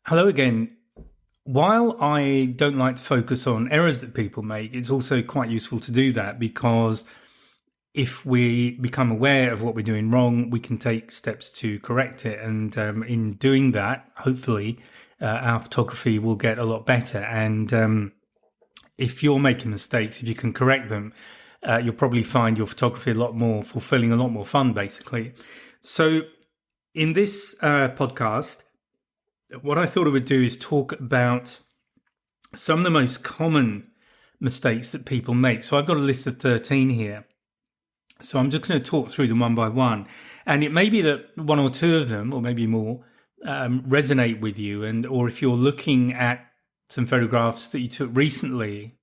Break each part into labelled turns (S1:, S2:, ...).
S1: Hello again. While I don't like to focus on errors that people make, it's also quite useful to do that because if we become aware of what we're doing wrong, we can take steps to correct it. And in doing that, hopefully, our photography will get a lot better. And if you're making mistakes, if you can correct them, you'll probably find your photography a lot more fulfilling, a lot more fun, basically. So in this podcast, what I thought I would do is talk about some of the most common mistakes that people make. So I've got a list of 13 here. So I'm just going to talk through them one by one. And it may be that one or two of them, or maybe more, resonate with you. Or if you're looking at some photographs that you took recently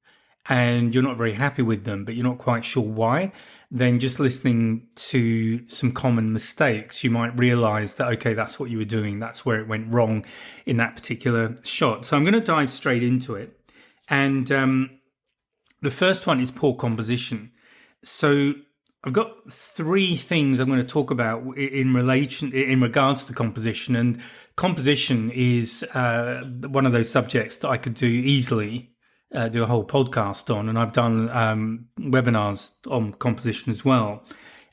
S1: and you're not very happy with them, but you're not quite sure why, then just listening to some common mistakes, you might realize that, okay, that's what you were doing. That's where it went wrong in that particular shot. So I'm going to dive straight into it. And the first one is poor composition. So I've got three things I'm going to talk about in regards to composition. And composition is one of those subjects that I could do easily do a whole podcast on, and I've done webinars on composition as well.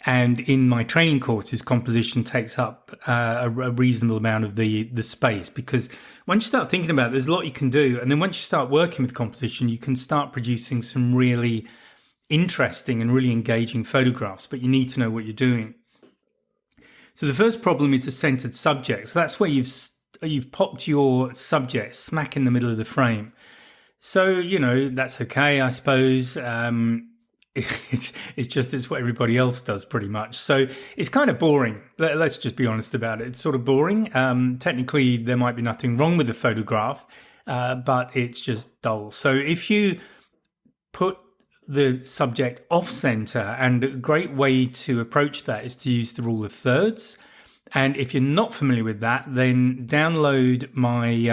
S1: And in my training courses, composition takes up a reasonable amount of the space, because once you start thinking about it, there's a lot you can do. And then once you start working with composition, you can start producing some really interesting and really engaging photographs, but you need to know what you're doing. So the first problem is a centered subject. So that's where you've popped your subject smack in the middle of the frame. So, that's okay, I suppose. It's what everybody else does pretty much. So it's kind of boring. Let's just be honest about it. It's sort of boring. Technically, there might be nothing wrong with the photograph, but it's just dull. So if you put the subject off center, and a great way to approach that is to use the rule of thirds. And if you're not familiar with that, then download my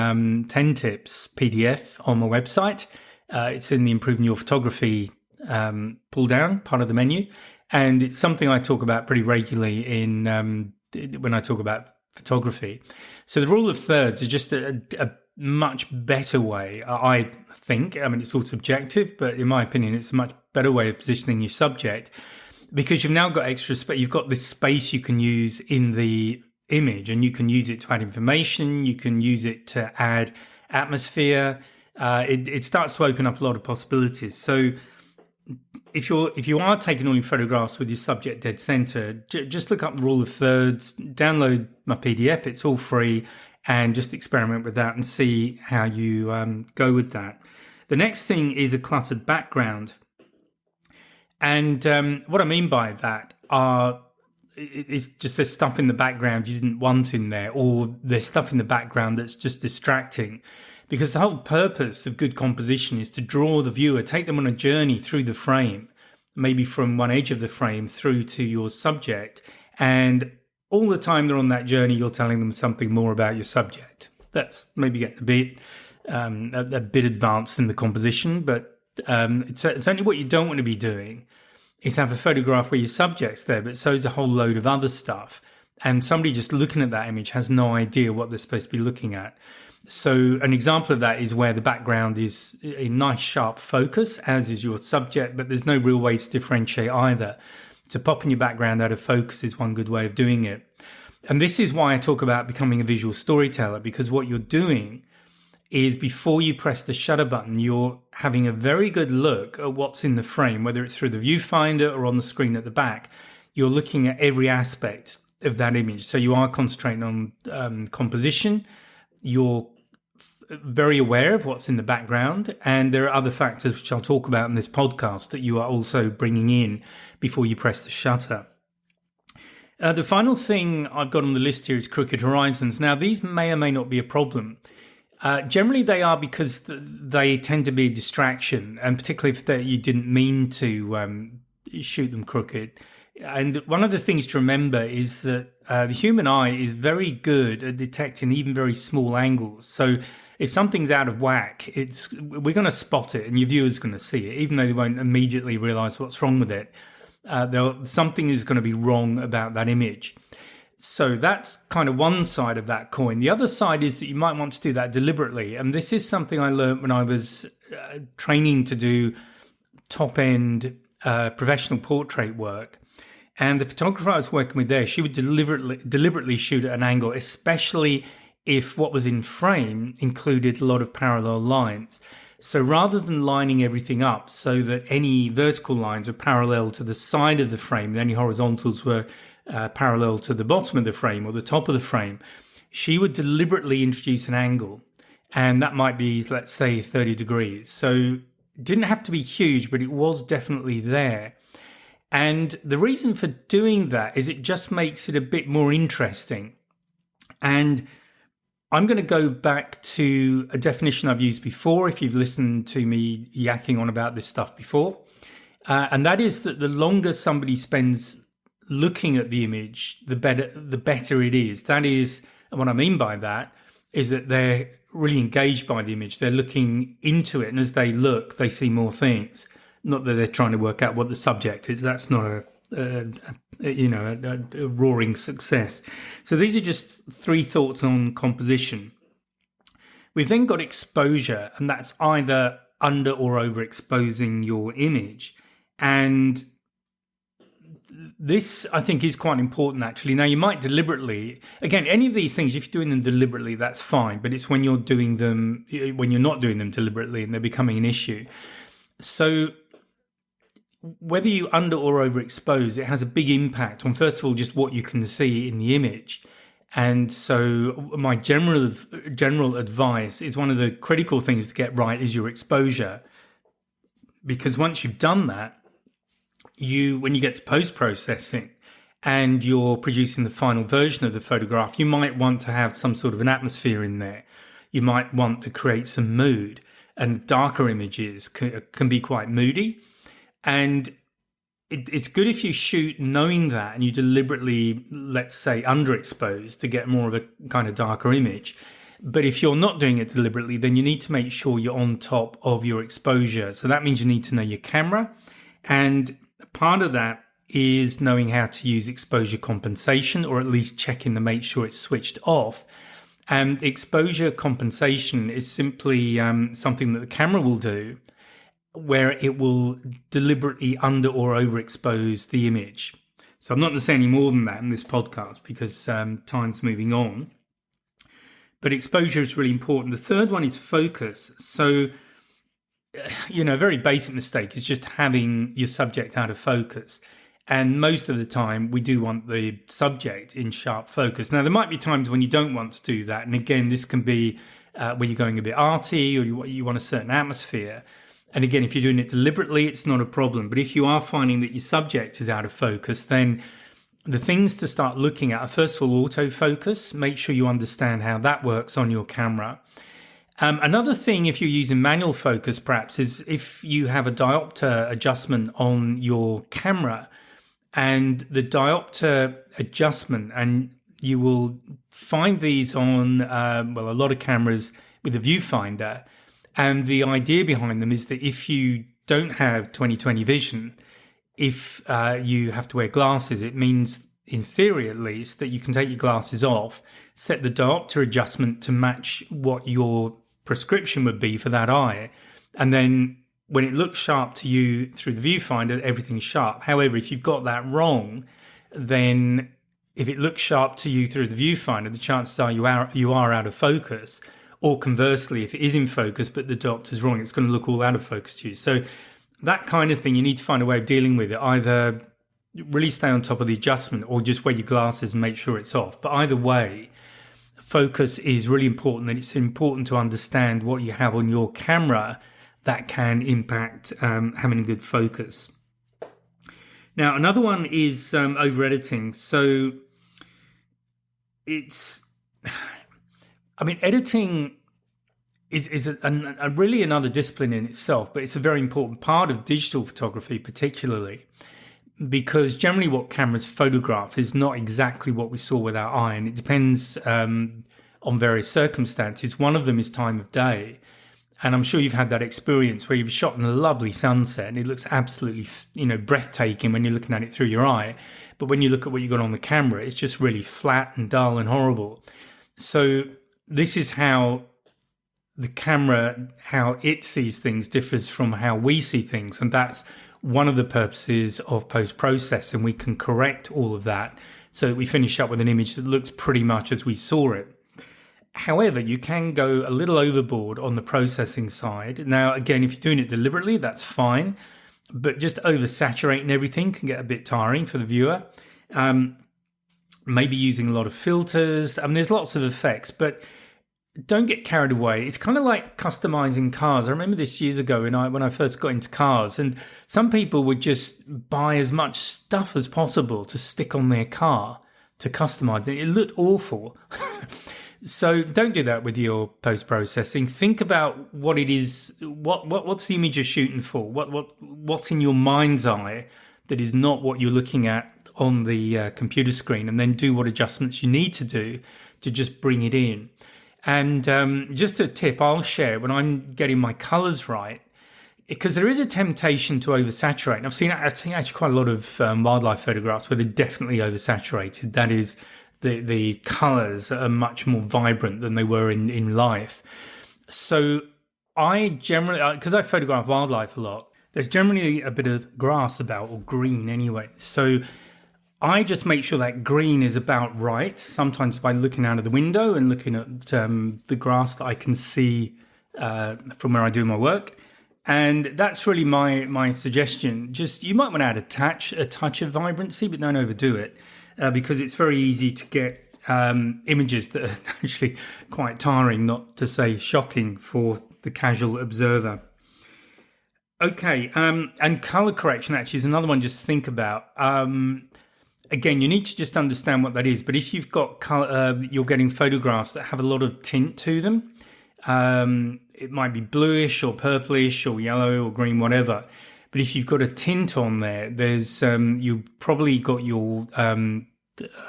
S1: 10 tips PDF on my website. It's in the Improving Your Photography pull down part of the menu. And it's something I talk about pretty regularly when I talk about photography. So the rule of thirds is just a much better way, I think. I mean, it's all subjective, but in my opinion, it's a much better way of positioning your subject, because you've now got extra space. You've got this space you can use in the image, and you can use it to add information. You can use it to add atmosphere. It starts to open up a lot of possibilities. So if you are taking all your photographs with your subject dead center, just look up the rule of thirds, download my PDF. It's all free, and just experiment with that and see how you go with that. The next thing is a cluttered background. And what I mean by that is just there's stuff in the background you didn't want in there, or there's stuff in the background that's just distracting. Because the whole purpose of good composition is to draw the viewer, take them on a journey through the frame, maybe from one edge of the frame through to your subject. And all the time they're on that journey, you're telling them something more about your subject. That's maybe getting a bit advanced in the composition, but it's certainly what you don't want to be doing is have a photograph where your subject's there, but so's a whole load of other stuff. And somebody just looking at that image has no idea what they're supposed to be looking at. So an example of that is where the background is a nice sharp focus, as is your subject, but there's no real way to differentiate either. So popping your background out of focus is one good way of doing it. And this is why I talk about becoming a visual storyteller, because what you're doing is before you press the shutter button, you're having a very good look at what's in the frame, whether it's through the viewfinder or on the screen at the back. You're looking at every aspect of that image. So you are concentrating on composition. You're very aware of what's in the background. And there are other factors which I'll talk about in this podcast that you are also bringing in before you press the shutter. The final thing I've got on the list here is crooked horizons. Now, these may or may not be a problem. Generally, they are because they tend to be a distraction, and particularly if you didn't mean to shoot them crooked. And one of the things to remember is that the human eye is very good at detecting even very small angles. So if something's out of whack, we're going to spot it, and your viewer's going to see it, even though they won't immediately realize what's wrong with it. Something is going to be wrong about that image. So that's kind of one side of that coin. The other side is that you might want to do that deliberately. And this is something I learned when I was training to do top-end professional portrait work. And the photographer I was working with there, she would deliberately shoot at an angle, especially if what was in frame included a lot of parallel lines. So rather than lining everything up so that any vertical lines were parallel to the side of the frame, and any horizontals were parallel to the bottom of the frame or the top of the frame, she would deliberately introduce an angle. And that might be, let's say, 30 degrees. So it didn't have to be huge, but it was definitely there. And the reason for doing that is it just makes it a bit more interesting. And I'm going to go back to a definition I've used before, if you've listened to me yakking on about this stuff before. And that is that the longer somebody spends looking at the image, the better it is. That is, and what I mean by that is that they're really engaged by the image. They're looking into it, and as they look, they see more things. Not that they're trying to work out what the subject is. That's not a roaring success. So these are just three thoughts on composition. We've then got exposure, and that's either under or overexposing your image. And this, I think, is quite important, actually. Now, you might deliberately, again, any of these things, if you're doing them deliberately, that's fine. But it's when you're not doing them deliberately and they're becoming an issue. So whether you under or overexpose, it has a big impact on, first of all, just what you can see in the image. And so my general advice is, one of the critical things to get right is your exposure. Because once you've done that, when you get to post-processing and you're producing the final version of the photograph, you might want to have some sort of an atmosphere in there. You might want to create some mood, and darker images can be quite moody. And it's good if you shoot knowing that, and you deliberately, let's say, underexpose to get more of a kind of darker image. But if you're not doing it deliberately, then you need to make sure you're on top of your exposure. So that means you need to know your camera. And part of that is knowing how to use exposure compensation, or at least checking to make sure it's switched off. And exposure compensation is simply something that the camera will do, where it will deliberately under or overexpose the image. So I'm not going to say any more than that in this podcast because time's moving on. But exposure is really important. The third one is focus. So, a very basic mistake is just having your subject out of focus. And most of the time, we do want the subject in sharp focus. Now, there might be times when you don't want to do that. And again, this can be where you're going a bit arty, or you want a certain atmosphere. And again, if you're doing it deliberately, it's not a problem. But if you are finding that your subject is out of focus, then the things to start looking at are, first of all, autofocus. Make sure you understand how that works on your camera. Another thing, if you're using manual focus, perhaps, is if you have a diopter adjustment on your camera, and the diopter adjustment, and you will find these on, a lot of cameras with a viewfinder. And the idea behind them is that if you don't have 20/20 vision, if you have to wear glasses, it means, in theory at least, that you can take your glasses off, set the diopter adjustment to match what your prescription would be for that eye, and then when it looks sharp to you through the viewfinder, everything's sharp. However, if you've got that wrong, then if it looks sharp to you through the viewfinder, the chances are you are out of focus. Or conversely, if it is in focus but the diopter's wrong, it's going to look all out of focus to you. So that kind of thing, you need to find a way of dealing with it. Either really stay on top of the adjustment, or just wear your glasses and make sure it's off. But either way, focus is really important, and it's important to understand what you have on your camera that can impact having a good focus. Now, another one is over-editing. So editing is a really another discipline in itself, but it's a very important part of digital photography, particularly because generally what cameras photograph is not exactly what we saw with our eye, and it depends on various circumstances. One of them is time of day. And I'm sure you've had that experience where you've shot in a lovely sunset and it looks absolutely, breathtaking when you're looking at it through your eye. But when you look at what you got on the camera, it's just really flat and dull and horrible. So this is how the camera, how it sees things differs from how we see things. And that's one of the purposes of post-processing. We can correct all of that so that we finish up with an image that looks pretty much as we saw it. However, you can go a little overboard on the processing side. Now, again, if you're doing it deliberately, that's fine. But just oversaturating everything can get a bit tiring for the viewer. Maybe using a lot of filters. There's lots of effects, but don't get carried away. It's kind of like customizing cars. I remember this years ago when I first got into cars, and some people would just buy as much stuff as possible to stick on their car to customize it. It looked awful. So don't do that with your post-processing. Think about what it is. What's the image you're shooting for? What's in your mind's eye that is not what you're looking at on the computer screen, and then do what adjustments you need to do to just bring it in. And just a tip I'll share when I'm getting my colors right, because there is a temptation to oversaturate. And I've seen actually quite a lot of wildlife photographs where they're definitely oversaturated. That is, the colors are much more vibrant than they were in life. So I generally, because I photograph wildlife a lot, there's generally a bit of grass about, or green anyway. So I just make sure that green is about right, sometimes by looking out of the window and looking at the grass that I can see from where I do my work. And that's really my suggestion. Just, you might want to add a touch of vibrancy, but don't overdo it, because it's very easy to get images that are actually quite tiring, not to say shocking, for the casual observer. Okay, and color correction actually is another one just to think about. Again, you need to just understand what that is. But if you've got color, you're getting photographs that have a lot of tint to them. It might be bluish or purplish or yellow or green, whatever. But if you've got a tint on there, there's you've probably got your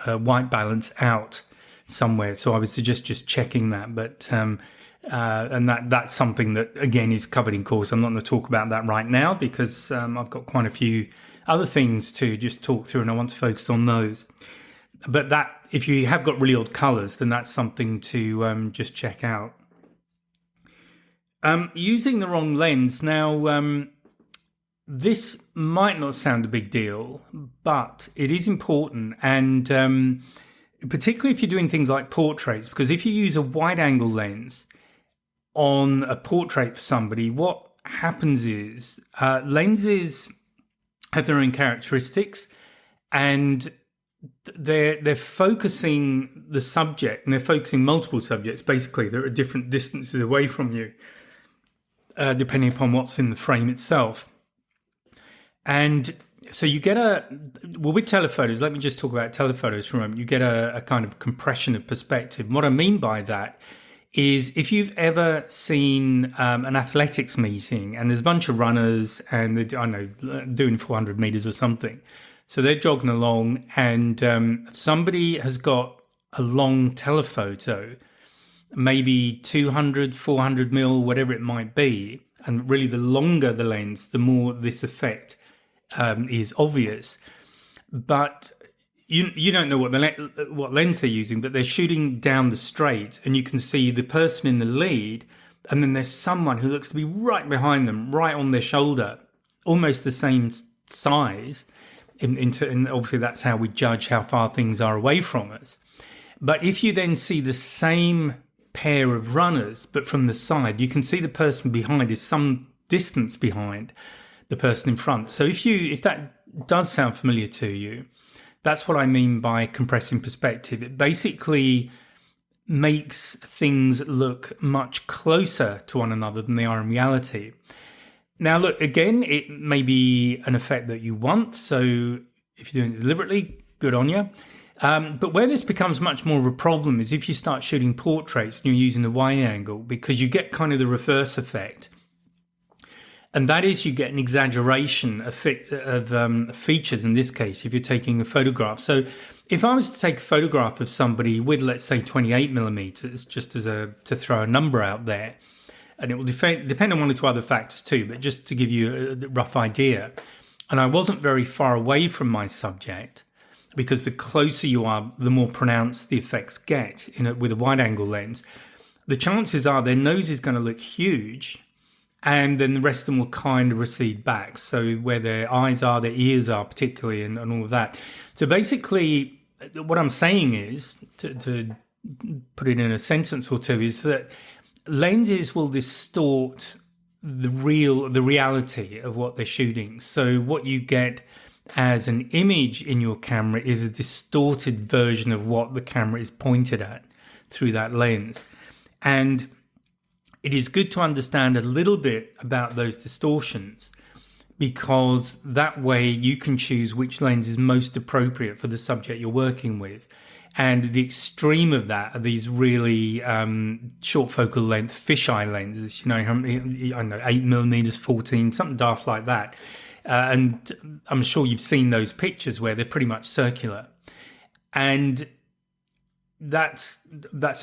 S1: white balance out somewhere. So I would suggest just checking that. But and that's something that, again, is covered in course. I'm not going to talk about that right now because I've got quite a few other things to just talk through, and I want to focus on those. But that, if you have got really odd colours, then that's something to just check out. Using the wrong lens. Now, this might not sound a big deal, but it is important, and particularly if you're doing things like portraits, because if you use a wide-angle lens on a portrait for somebody, what happens is lenses have their own characteristics, and they're focusing the subject, and they're focusing multiple subjects, basically. They're at different distances away from you, depending upon what's in the frame itself. And so you get with telephotos, let me just talk about telephotos for a moment. You get a kind of compression of perspective. And what I mean by that is, if you've ever seen an athletics meeting and there's a bunch of runners and they're, doing 400 meters or something. So they're jogging along, and somebody has got a long telephoto, maybe 200, 400 mil, whatever it might be. And really, the longer the lens, the more this effect is obvious. But you don't know what lens they're using, but they're shooting down the straight, and you can see the person in the lead, and then there's someone who looks to be right behind them, right on their shoulder, almost the same size. And obviously that's how we judge how far things are away from us. But if you then see the same pair of runners, but from the side, you can see the person behind is some distance behind the person in front. So if that does sound familiar to you, that's what I mean by compressing perspective. It basically makes things look much closer to one another than they are in reality. Now, look, again, it may be an effect that you want. So if you're doing it deliberately, good on you. But where this becomes much more of a problem is if you start shooting portraits and you're using the wide angle, because you get kind of the reverse effect. And that is, you get an exaggeration of features in this case, if you're taking a photograph. So if I was to take a photograph of somebody with, let's say, 28 millimeters, just to throw a number out there, and it will depend on one or two other factors too, but just to give you a rough idea. And I wasn't very far away from my subject, because the closer you are, the more pronounced the effects get with a wide angle lens. The chances are their nose is going to look huge, and then the rest of them will kind of recede back. So where their eyes are, their ears are particularly, and all of that. So basically, what I'm saying is, to put it in a sentence or two, is that lenses will distort the reality of what they're shooting. So what you get as an image in your camera is a distorted version of what the camera is pointed at through that lens. And it is good to understand a little bit about those distortions, because that way you can choose which lens is most appropriate for the subject you're working with. And the extreme of that are these really short focal length fisheye lenses, I don't know, 8mm, 14, something daft like that. And I'm sure you've seen those pictures where they're pretty much circular. And that's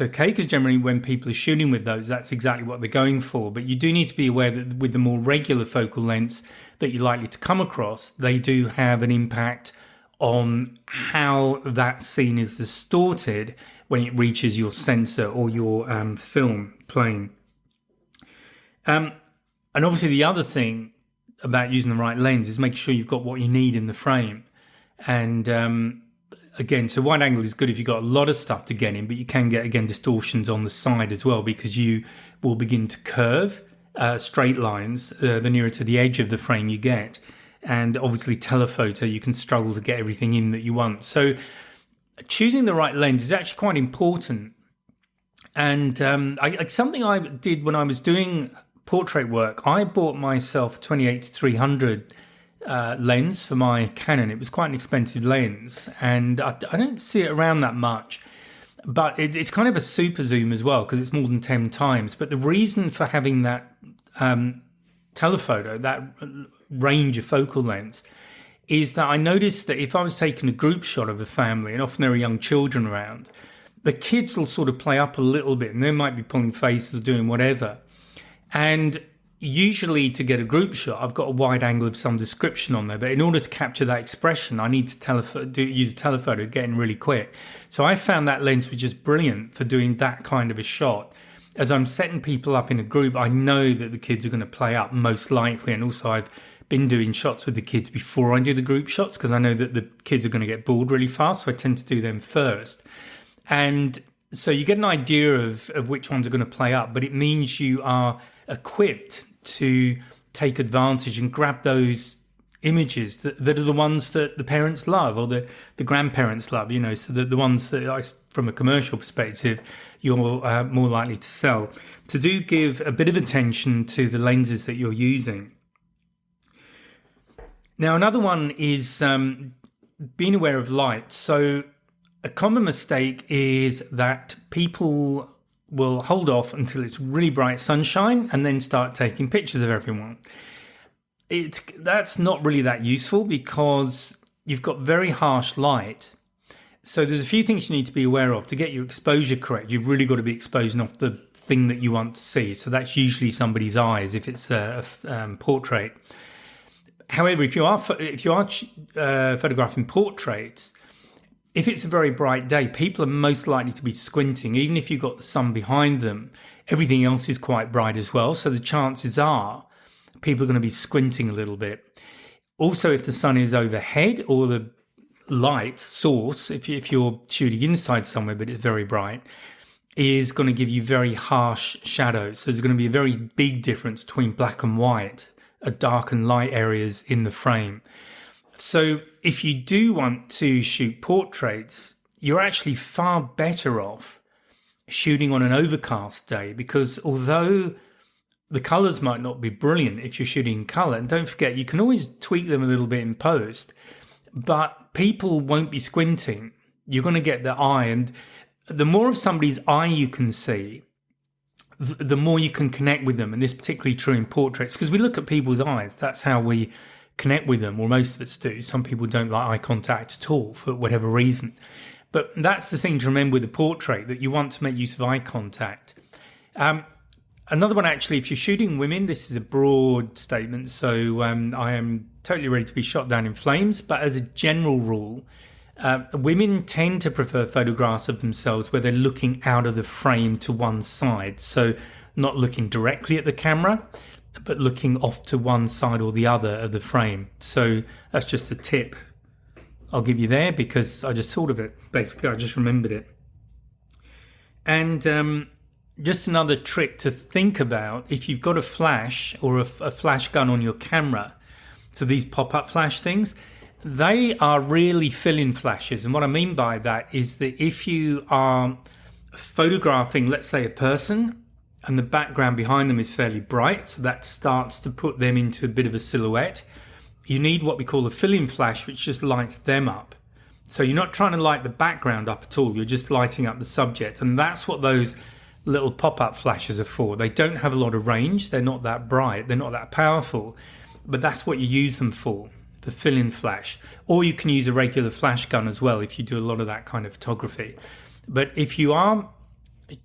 S1: okay, because generally when people are shooting with those, that's exactly what they're going for. But you do need to be aware that with the more regular focal lengths that you're likely to come across, they do have an impact on how that scene is distorted when it reaches your sensor or your film plane. And obviously the other thing about using the right lens is making sure you've got what you need in the frame. And again, so wide angle is good if you've got a lot of stuff to get in, but you can get, again, distortions on the side as well, because you will begin to curve straight lines the nearer to the edge of the frame you get. And obviously telephoto, you can struggle to get everything in that you want. So choosing the right lens is actually quite important. And something I did when I was doing portrait work, I bought myself a 28-300 lens for my Canon. It was quite an expensive lens, and I don't see it around that much. But it's kind of a super zoom as well, because it's more than 10 times. But the reason for having that telephoto, that range of focal lengths, is that I noticed that if I was taking a group shot of a family, and often there are young children around, the kids will sort of play up a little bit, and they might be pulling faces or doing whatever. And usually to get a group shot, I've got a wide angle of some description on there, but in order to capture that expression, I need to use a telephoto, getting really quick. So I found that lens was just brilliant for doing that kind of a shot. As I'm setting people up in a group, I know that the kids are going to play up most likely, and also I've been doing shots with the kids before I do the group shots, because I know that the kids are going to get bored really fast, so I tend to do them first. And so you get an idea of which ones are going to play up, but it means you are equipped to take advantage and grab those images that are the ones that the parents love, or the grandparents love, so the ones that, from a commercial perspective, you're more likely to sell. So do give a bit of attention to the lenses that you're using. Now, another one is being aware of light. So a common mistake is that people will hold off until it's really bright sunshine and then start taking pictures of everyone. That's not really that useful, because you've got very harsh light. So there's a few things you need to be aware of. To get your exposure correct, you've really got to be exposing off the thing that you want to see. So that's usually somebody's eyes if it's a portrait. However, if you are photographing portraits, if it's a very bright day, people are most likely to be squinting. Even if you've got the sun behind them, everything else is quite bright as well. So the chances are people are going to be squinting a little bit. Also, if the sun is overhead, or the light source, if you're shooting inside somewhere but it's very bright, is going to give you very harsh shadows. So there's going to be a very big difference between black and white, dark and light areas in the frame. So if you do want to shoot portraits, you're actually far better off shooting on an overcast day, because although the colours might not be brilliant if you're shooting in colour, and don't forget, you can always tweak them a little bit in post, but people won't be squinting. You're going to get the eye, and the more of somebody's eye you can see, the more you can connect with them. And this is particularly true in portraits, because we look at people's eyes. That's how we connect with them, or most of us do. Some people don't like eye contact at all for whatever reason. But that's the thing to remember with a portrait, that you want to make use of eye contact. Another one, actually, if you're shooting women, this is a broad statement. So I am totally ready to be shot down in flames. But as a general rule, women tend to prefer photographs of themselves where they're looking out of the frame to one side. So not looking directly at the camera, but looking off to one side or the other of the frame. So that's just a tip I'll give you there because I just thought of it. Basically, I just remembered it. And just another trick to think about, if you've got a flash or a flash gun on your camera, so these pop-up flash things, they are really fill-in flashes. And what I mean by that is that if you are photographing, let's say, a person and the background behind them is fairly bright, so that starts to put them into a bit of a silhouette, you need what we call a fill-in flash, which just lights them up. So you're not trying to light the background up at all, you're just lighting up the subject. And that's what those little pop-up flashes are for. They don't have a lot of range, they're not that bright, they're not that powerful, but that's what you use them for, the fill-in flash. Or you can use a regular flash gun as well if you do a lot of that kind of photography. But if you are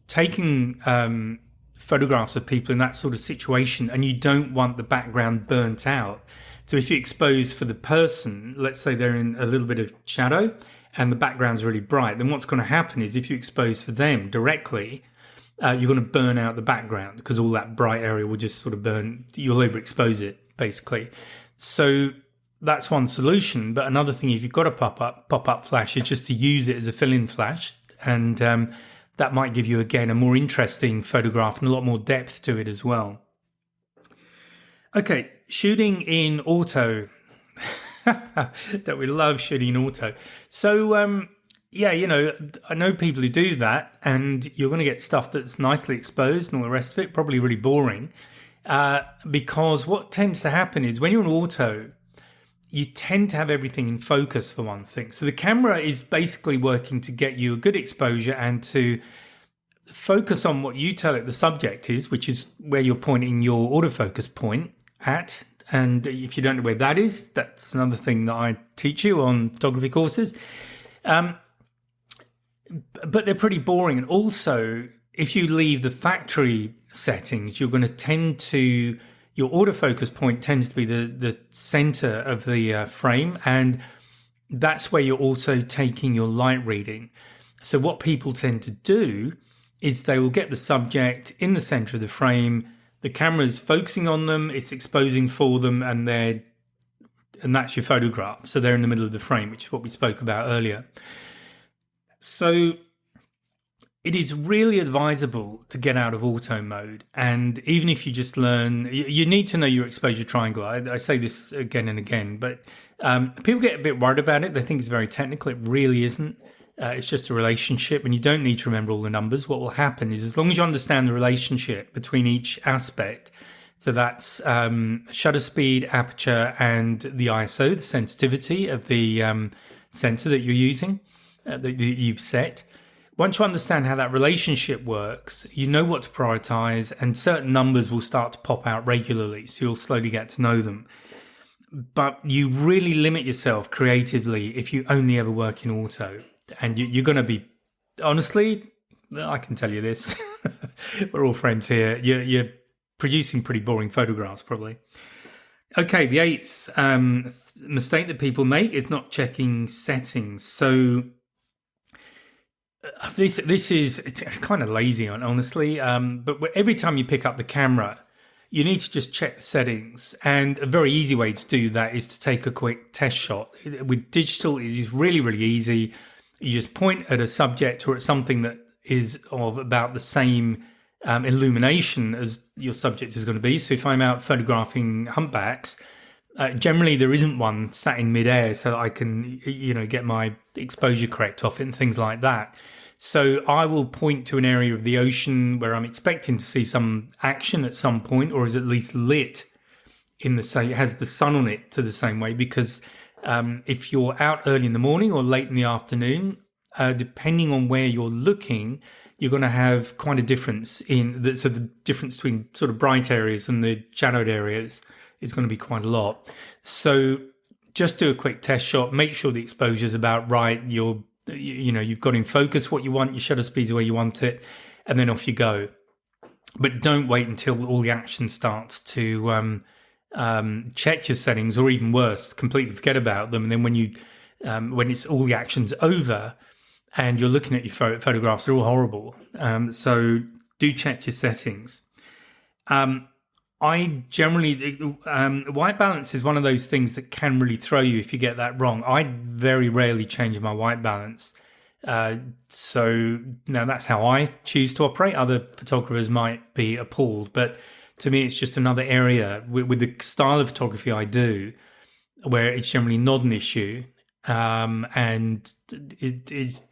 S1: taking photographs of people in that sort of situation and you don't want the background burnt out, so if you expose for the person, let's say they're in a little bit of shadow and the background's really bright, then what's going to happen is if you expose for them directly, you're going to burn out the background because all that bright area will just sort of burn, you'll overexpose it basically. So that's one solution. But another thing, if you've got a pop-up flash, is just to use it as a fill-in flash. And that might give you, again, a more interesting photograph and a lot more depth to it as well. Okay, shooting in auto. Don't we love shooting in auto? So, yeah, you know, I know people who do that, and you're going to get stuff that's nicely exposed and all the rest of it, probably really boring. Because what tends to happen is when you're in auto, you tend to have everything in focus for one thing. So the camera is basically working to get you a good exposure and to focus on what you tell it the subject is, which is where you're pointing your autofocus point at. And if you don't know where that is, that's another thing that I teach you on photography courses. But they're pretty boring. And also, if you leave the factory settings, you're going to tend to, your autofocus point tends to be the center of the frame. And that's where you're also taking your light reading. So what people tend to do is they will get the subject in the center of the frame, the camera's focusing on them, it's exposing for them, and that's your photograph. So they're in the middle of the frame, which is what we spoke about earlier. So it is really advisable to get out of auto mode. And even if you just learn, you need to know your exposure triangle. I say this again and again, but people get a bit worried about it. They think it's very technical. It really isn't. It's just a relationship, and you don't need to remember all the numbers. What will happen is, as long as you understand the relationship between each aspect, so that's shutter speed, aperture, and the ISO, the sensitivity of the sensor that you're using, that you've set. Once you understand how that relationship works, you know what to prioritize, and certain numbers will start to pop out regularly, so you'll slowly get to know them. But you really limit yourself creatively if you only ever work in auto. And you're going to be, honestly, I can tell you this, we're all friends here, you're producing pretty boring photographs probably. Okay, the eighth mistake that people make is not checking settings. So this is, it's kind of lazy, honestly, but every time you pick up the camera, you need to just check the settings. And a very easy way to do that is to take a quick test shot. With digital, it is really, really easy. You just point at a subject or at something that is of about the same illumination as your subject is going to be. So if I'm out photographing humpbacks, generally there isn't one sat in midair so that I can, get my exposure correct off it and things like that. So I will point to an area of the ocean where I'm expecting to see some action at some point, or is at least lit in the same, it has the sun on it to the same way, because if you're out early in the morning or late in the afternoon, depending on where you're looking, you're going to have quite a difference so the difference between sort of bright areas and the shadowed areas is going to be quite a lot. So just do a quick test shot, make sure the exposure is about right. You've got in focus what you want, your shutter speed's where you want it, and then off you go. but don't wait until all the action starts to check your settings, or even worse, completely forget about them. And then when it's all the action's over and you're looking at your photographs, they're all horrible. So do check your settings. I generally, white balance is one of those things that can really throw you if you get that wrong. I very rarely change my white balance. So now that's how I choose to operate. Other photographers might be appalled, but to me, it's just another area with the style of photography I do where it's generally not an issue. And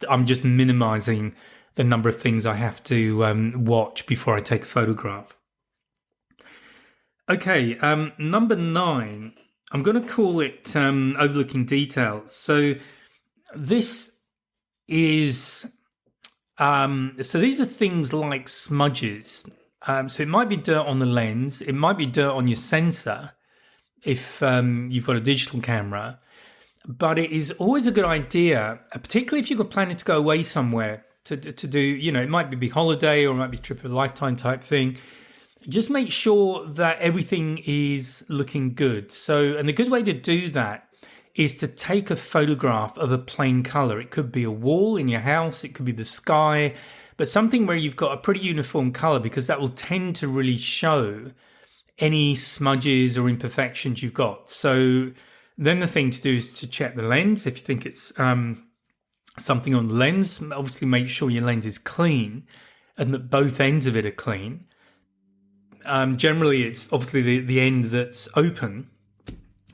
S1: I'm just minimizing the number of things I have to watch before I take a photograph. Okay, number 9, I'm going to call it overlooking details. So this is, so these are things like smudges. So it might be dirt on the lens, it might be dirt on your sensor if you've got a digital camera, but it is always a good idea, particularly if you're planning to go away somewhere to do, it might be a big holiday or it might be a trip of a lifetime type thing. Just make sure that everything is looking good. And the good way to do that is to take a photograph of a plain color. It could be a wall in your house, it could be the sky, but something where you've got a pretty uniform color, because that will tend to really show any smudges or imperfections you've got. So then the thing to do is to check the lens. If you think it's something on the lens, obviously make sure your lens is clean and that both ends of it are clean. Generally, it's obviously the end that's open,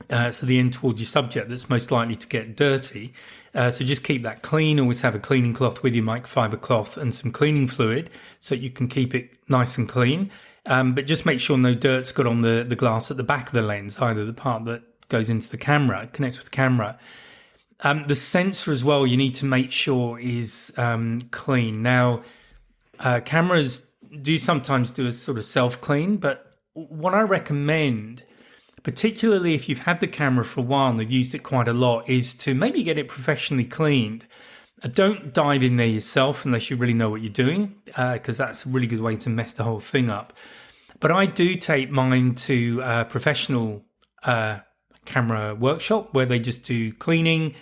S1: so the end towards your subject that's most likely to get dirty. So just keep that clean. Always have a cleaning cloth with you, microfiber cloth and some cleaning fluid, so you can keep it nice and clean. But just make sure no dirt's got on the glass at the back of the lens, either the part that goes into the camera, connects with the camera. The sensor as well, you need to make sure is clean. Now, cameras do sometimes do a sort of self-clean, but what I recommend, particularly if you've had the camera for a while and you've used it quite a lot, is to maybe get it professionally cleaned. Don't dive in there yourself unless you really know what you're doing, because that's a really good way to mess the whole thing up. But I do take mine to a professional camera workshop where they just do cleaning.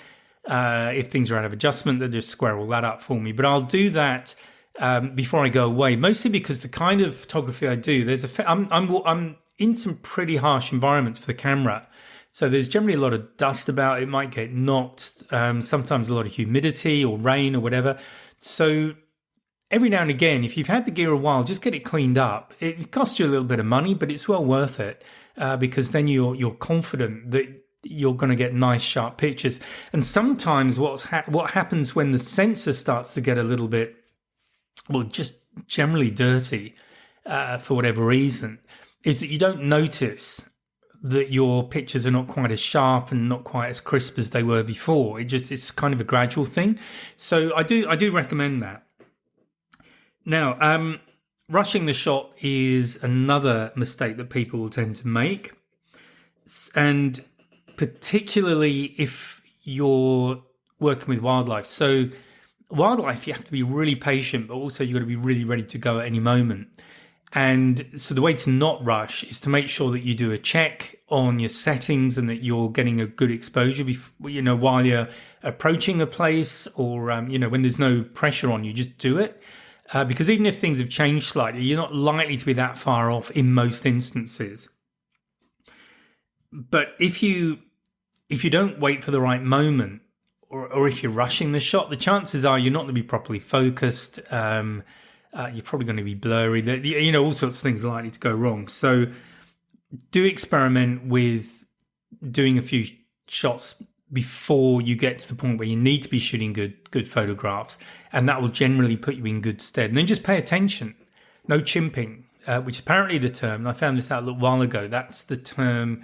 S1: If things are out of adjustment, they just square all that up for me. But I'll do that before I go away, mostly because the kind of photography I do, I'm in some pretty harsh environments for the camera. So there's generally a lot of dust about. It might get knocked, sometimes a lot of humidity or rain or whatever. So every now and again, if you've had the gear a while, just get it cleaned up. It costs you a little bit of money, but it's well worth it, because then you're confident that you're going to get nice, sharp pictures. And sometimes what happens when the sensor starts to get a little bit, just generally dirty for whatever reason, is that you don't notice that your pictures are not quite as sharp and not quite as crisp as they were before. It's kind of a gradual thing. So I do recommend that. Now, rushing the shot is another mistake that people will tend to make. And particularly if you're working with wildlife. So wildlife, you have to be really patient, but also you've got to be really ready to go at any moment. And so the way to not rush is to make sure that you do a check on your settings and that you're getting a good exposure while you're approaching a place, or when there's no pressure on you, just do it. Because even if things have changed slightly, you're not likely to be that far off in most instances. But if you don't wait for the right moment, or if you're rushing the shot, the chances are you're not going to be properly focused. You're probably going to be blurry. All sorts of things are likely to go wrong. So do experiment with doing a few shots before you get to the point where you need to be shooting good photographs, and that will generally put you in good stead. And then just pay attention. No chimping, which is apparently the term. I found this out a little while ago. That's the term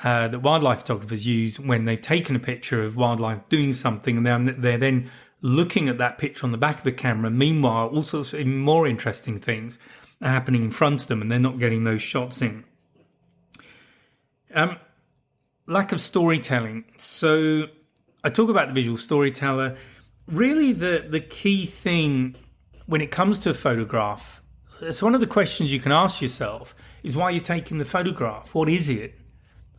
S1: that wildlife photographers use when they've taken a picture of wildlife doing something, and they're then looking at that picture on the back of the camera. Meanwhile, all sorts of more interesting things are happening in front of them, and they're not getting those shots in. Lack of storytelling. So I talk about the visual storyteller. Really, the key thing when it comes to a photograph, So one of the questions you can ask yourself is why you're taking the photograph. What is it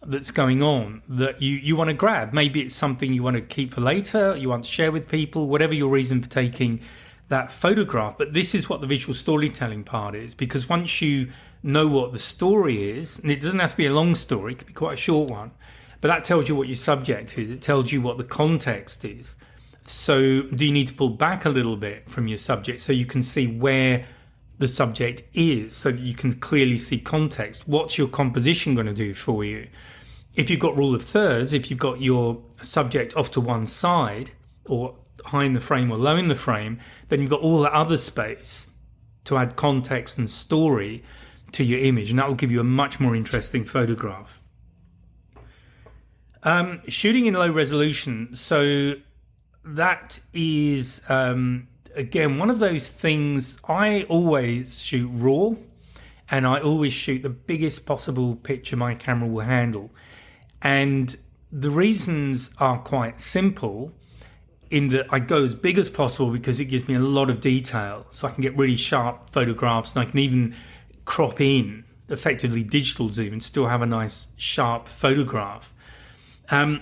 S1: that's going on that you want to grab? Maybe it's something you want to keep for later, you want to share with people, whatever your reason for taking that photograph. But this is what the visual storytelling part is, because once you know what the story is, and it doesn't have to be a long story, it could be quite a short one, but that tells you what your subject is, it tells you what the context is. So do you need to pull back a little bit from your subject so you can see where the subject is, so that you can clearly see context? What's your composition going to do for you? If you've got rule of thirds, if you've got your subject off to one side or high in the frame or low in the frame, then you've got all the other space to add context and story to your image, and that will give you a much more interesting photograph. Shooting in low resolution. So that is, again, one of those things. I always shoot raw, and I always shoot the biggest possible picture my camera will handle. And the reasons are quite simple, in that I go as big as possible because it gives me a lot of detail. So I can get really sharp photographs, and I can even crop in, effectively digital zoom, and still have a nice sharp photograph. And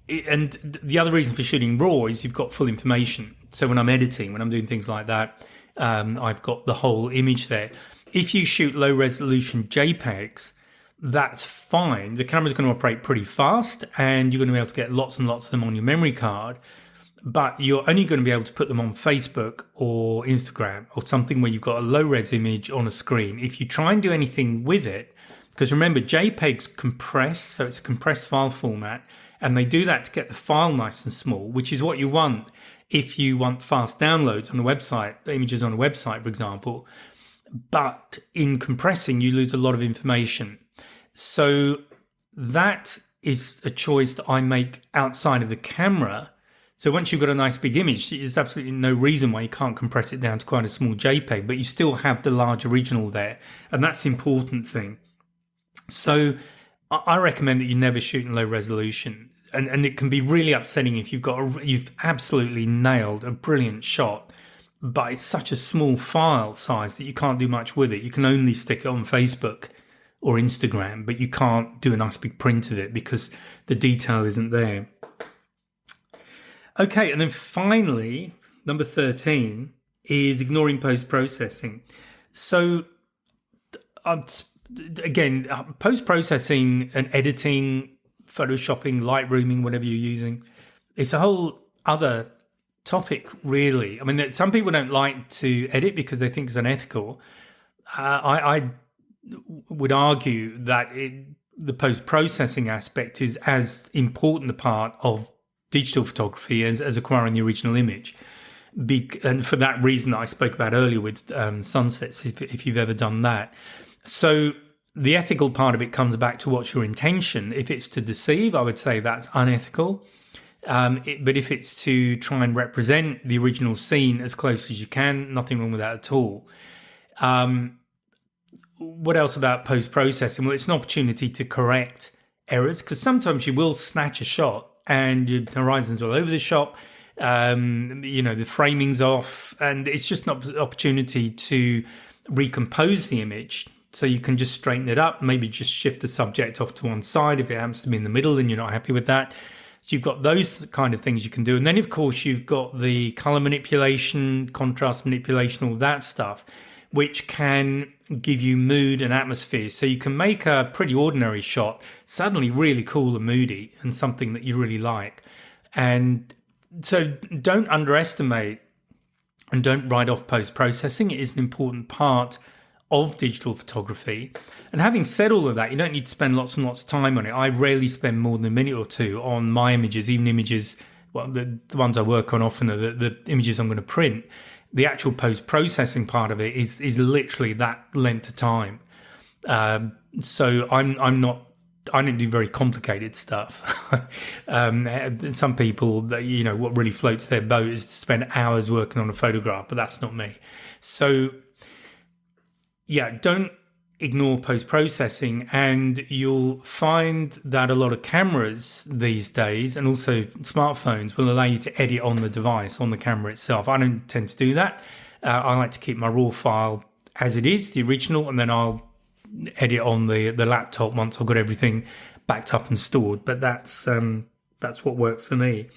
S1: the other reason for shooting raw is you've got full information. So when I'm editing, when I'm doing things like that, I've got the whole image there. If you shoot low resolution JPEGs, that's fine. The camera's going to operate pretty fast, and you're going to be able to get lots and lots of them on your memory card, but you're only going to be able to put them on Facebook or Instagram or something where you've got a low res image on a screen. If you try and do anything with it, because remember, JPEGs compress, so it's a compressed file format, and they do that to get the file nice and small, which is what you want if you want fast downloads on a website, images on a website, for example. But in compressing, you lose a lot of information. So that is a choice that I make outside of the camera. So once you've got a nice big image, there's absolutely no reason why you can't compress it down to quite a small JPEG, but you still have the large original there. And that's the important thing. So I recommend that you never shoot in low resolution. And it can be really upsetting if you've absolutely nailed a brilliant shot, but it's such a small file size that you can't do much with it. You can only stick it on Facebook or Instagram, but you can't do a nice big print of it because the detail isn't there. Okay, and then finally, number 13 is ignoring post-processing. So again, post-processing and editing, photoshopping, lightrooming, whatever you're using, it's a whole other topic, really. I mean, some people don't like to edit because they think it's unethical. I would argue that the post-processing aspect is as important a part of digital photography as acquiring the original image. And for that reason that I spoke about earlier with sunsets, if you've ever done that. So the ethical part of it comes back to what's your intention. If it's to deceive, I would say that's unethical. But if it's to try and represent the original scene as close as you can, nothing wrong with that at all. What else about post-processing? Well, it's an opportunity to correct errors, because sometimes you will snatch a shot and your horizon's all over the shot. The framing's off, and it's just an opportunity to recompose the image. So you can just straighten it up, maybe just shift the subject off to one side if it happens to be in the middle and you're not happy with that. So you've got those kind of things you can do. And then, of course, you've got the color manipulation, contrast manipulation, all that stuff, which can give you mood and atmosphere. So you can make a pretty ordinary shot suddenly really cool and moody and something that you really like. And so don't underestimate and don't write off post-processing. It is an important part of digital photography. And having said all of that, you don't need to spend lots and lots of time on it. I rarely spend more than a minute or two on my images, even images, well, the ones I work on often are the images I'm going to print. The actual post-processing part of it is literally that length of time. So I don't do very complicated stuff. Some people, what really floats their boat is to spend hours working on a photograph, but that's not me. So yeah, don't ignore post-processing, and you'll find that a lot of cameras these days, and also smartphones, will allow you to edit on the device, on the camera itself. I don't tend to do that. I like to keep my raw file as it is, the original, and then I'll edit on the laptop once I've got everything backed up and stored. But that's what works for me.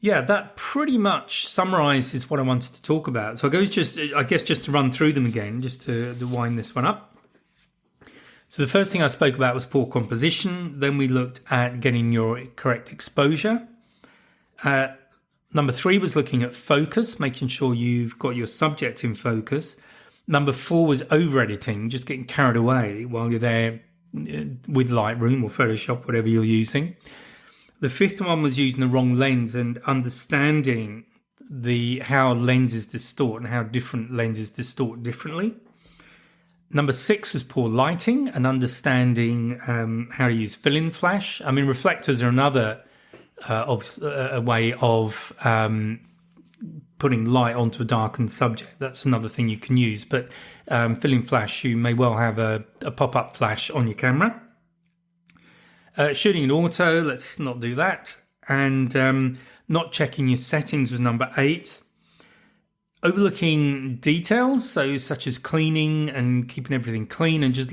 S1: Yeah, that pretty much summarizes what I wanted to talk about. So I guess just to run through them again, just to wind this one up. So the first thing I spoke about was poor composition. Then we looked at getting your correct exposure. Number 3 was looking at focus, making sure you've got your subject in focus. Number 4 was over-editing, just getting carried away while you're there with Lightroom or Photoshop, whatever you're using. The 5th one was using the wrong lens and understanding how lenses distort and how different lenses distort differently. Number 6 was poor lighting and understanding how to use fill-in flash. I mean, reflectors are another a way of putting light onto a darkened subject. That's another thing you can use. But fill-in flash, you may well have a pop-up flash on your camera. Shooting in auto, let's not do that. And not checking your settings was number 8. Overlooking details, so such as cleaning and keeping everything clean and just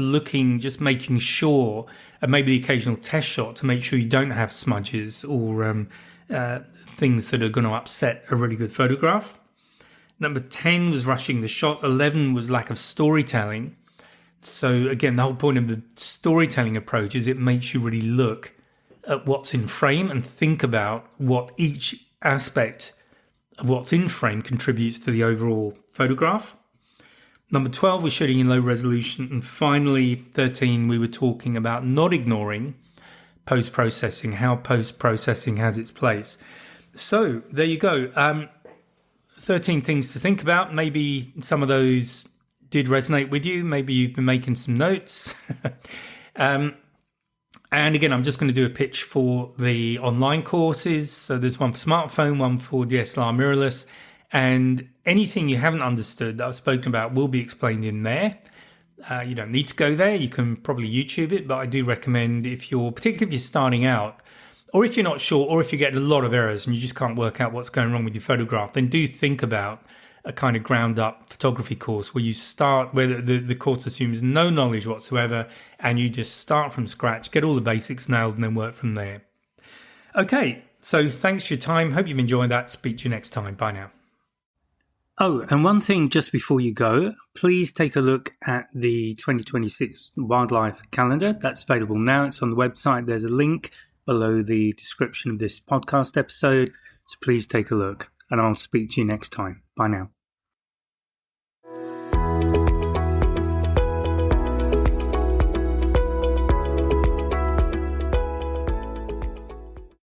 S1: making sure, and maybe the occasional test shot to make sure you don't have smudges or things that are going to upset a really good photograph. Number 10 was rushing the shot. 11 was lack of storytelling. So again, the whole point of the storytelling approach is it makes you really look at what's in frame and think about what each aspect of what's in frame contributes to the overall photograph. Number 12 was shooting in low resolution. And finally, 13, we were talking about not ignoring post-processing, how post-processing has its place. So there you go. 13 things to think about. Maybe some of those did resonate with you. Maybe you've been making some notes. And again, I'm just going to do a pitch for the online courses. So there's one for smartphone, one for DSLR mirrorless, and anything you haven't understood that I've spoken about will be explained in there. You don't need to go there. You can probably YouTube it, but I do recommend particularly if you're starting out, or if you're not sure, or if you get a lot of errors and you just can't work out what's going wrong with your photograph, then do think about a kind of ground up photography course where you start, where the course assumes no knowledge whatsoever and you just start from scratch, get all the basics nailed and then work from there. Okay, so thanks for your time. Hope you've enjoyed that. Speak to you next time. Bye now. Oh, and one thing just before you go, please take a look at the 2026 wildlife calendar. That's available now. It's on the website. There's a link below the description of this podcast episode. So please take a look and I'll speak to you next time. Bye now.